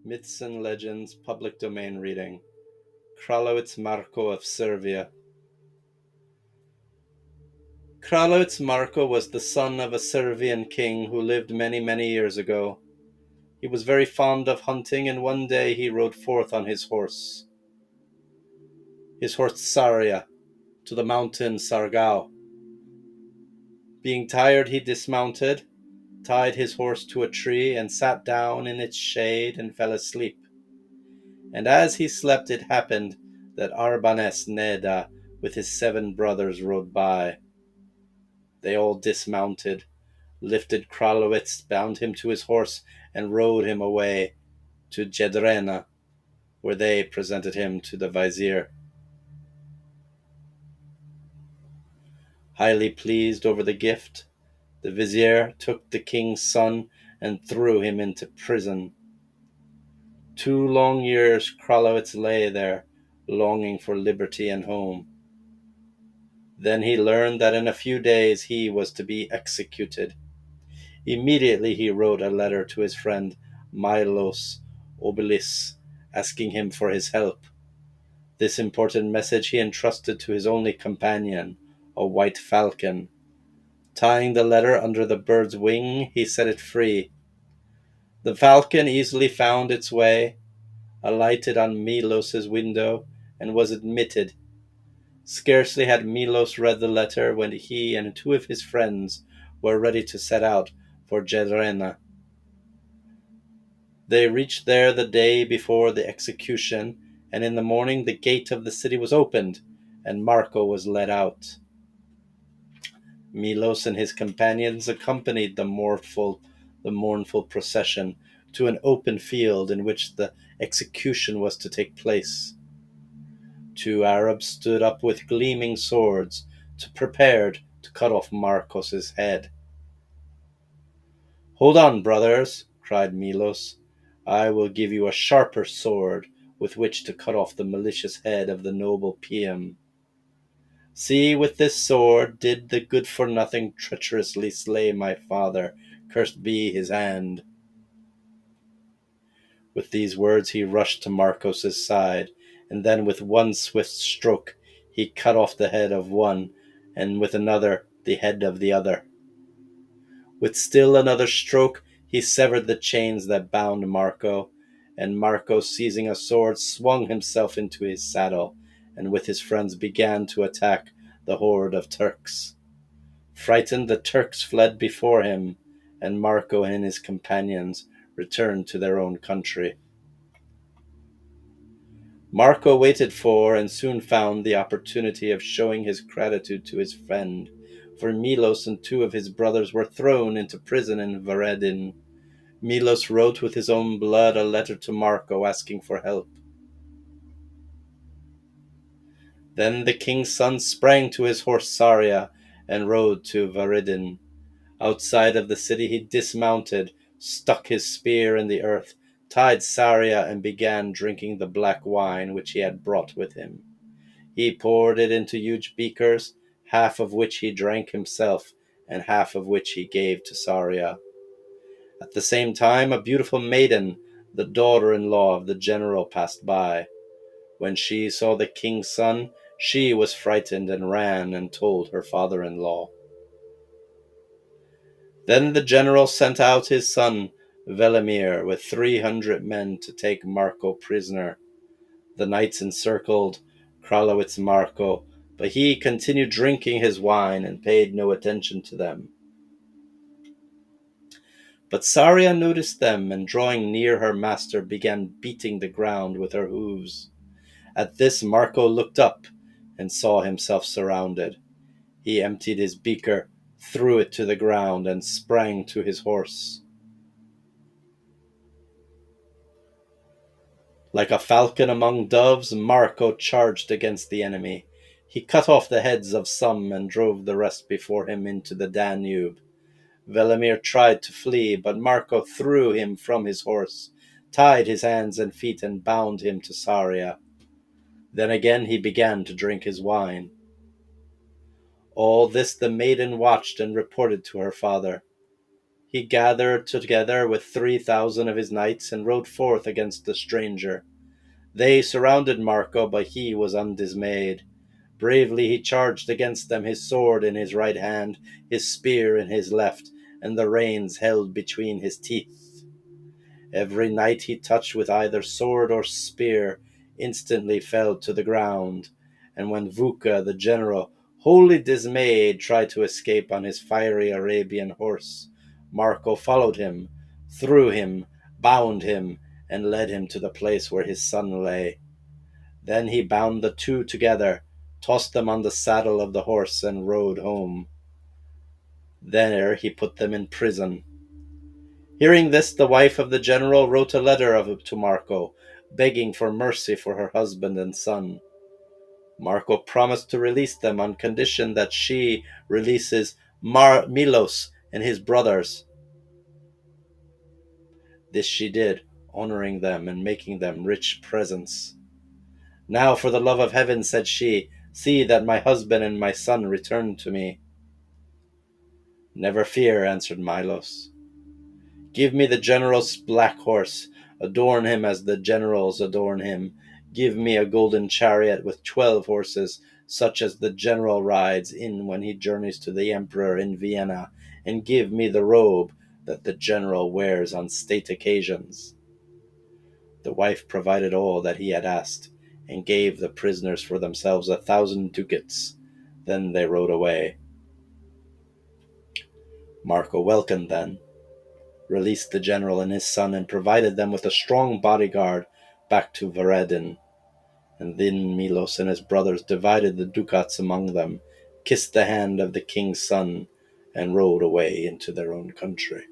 Myths and Legends, public domain reading. KRALEWITZ Marko of Serbia. KRALEWITZ Marko was the son of a Serbian king who lived many, many years ago. He was very fond of hunting, and one day he rode forth on his horse Saria, to the mountain Sargau. Being tired, he dismounted, tied his horse to a tree, and sat down in its shade and fell asleep. And as he slept, it happened that Arbanes Neda with his 7 brothers rode by. They all dismounted, lifted KRALEWITZ, bound him to his horse, and rode him away to Jedrena, where they presented him to the vizier. Highly pleased over the gift, the vizier took the king's son and threw him into prison. 2 long years KRALEWITZ lay there, longing for liberty and home. Then he learned that in a few days he was to be executed. Immediately he wrote a letter to his friend Milos Obelis, asking him for his help. This important message he entrusted to his only companion, a white falcon. Tying the letter under the bird's wing, he set it free. The falcon easily found its way, alighted on Milos's window, and was admitted. Scarcely had Milos read the letter when he and 2 of his friends were ready to set out for Jedrena. They reached there the day before the execution, and in the morning the gate of the city was opened, and Marko was led out. Milos and his companions accompanied the mournful procession to an open field in which the execution was to take place. 2 Arabs stood up with gleaming swords, prepared to cut off Markos's head. "Hold on, brothers," cried Milos. "I will give you a sharper sword with which to cut off the malicious head of the noble PM. See, with this sword did the good-for-nothing treacherously slay my father, cursed be his hand." With these words he rushed to Markos's side, and then with one swift stroke he cut off the head of one, and with another the head of the other. With still another stroke he severed the chains that bound Marko, and Marko, seizing a sword, swung himself into his saddle, and with his friends began to attack the horde of Turks. Frightened, the Turks fled before him, and Marko and his companions returned to their own country. Marko waited for and soon found the opportunity of showing his gratitude to his friend, for Milos and 2 of his brothers were thrown into prison in Varedin. Milos wrote with his own blood a letter to Marko asking for help. Then the king's son sprang to his horse Saria and rode to Varedin. Outside of the city he dismounted, stuck his spear in the earth, tied Saria, and began drinking the black wine which he had brought with him. He poured it into huge beakers, half of which he drank himself, and half of which he gave to Saria. At the same time, a beautiful maiden, the daughter-in-law of the general, passed by. When she saw the king's son, she was frightened and ran and told her father-in-law. Then the general sent out his son Velimir with 300 men to take Marko prisoner. The knights encircled KRALEWITZ Marko, but he continued drinking his wine and paid no attention to them. But Saria noticed them, and drawing near her master began beating the ground with her hooves. At this Marko looked up and saw himself surrounded. He emptied his beaker, threw it to the ground, and sprang to his horse. Like a falcon among doves, Marko charged against the enemy. He cut off the heads of some and drove the rest before him into the Danube. Velimir tried to flee, but Marko threw him from his horse, tied his hands and feet, and bound him to Saria. Then again he began to drink his wine. All this the maiden watched and reported to her father. he gathered together with 3,000 of his knights and rode forth against the stranger. They surrounded Marko, but he was undismayed. Bravely he charged against them, his sword in his right hand, his spear in his left, and the reins held between his teeth. Every knight he touched with either sword or spear instantly fell to the ground, and when Vuka, the general, wholly dismayed, tried to escape on his fiery Arabian horse, Marko followed him, threw him, bound him, and led him to the place where his son lay. Then he bound the two together, tossed them on the saddle of the horse, and rode home. There he put them in prison. Hearing this, the wife of the general wrote a letter to Marko, begging for mercy for her husband and son. Marko promised to release them on condition that she releases Milos and his brothers. This she did, honoring them and making them rich presents. Now, for the love of heaven, said she, see that my husband and my son return to me. Never fear, answered Milos. Give me the general's black horse, adorn him as the generals adorn him. Give me a golden chariot with 12 horses, such as the general rides in when he journeys to the emperor in Vienna, and give me the robe that the general wears on state occasions. The wife provided all that he had asked, and gave the prisoners for themselves 1,000 ducats. Then they rode away. Marko welcomed them, released the general and his son, and provided them with a strong bodyguard back to Varadin. And then Milos and his brothers divided the ducats among them, kissed the hand of the king's son, and rode away into their own country.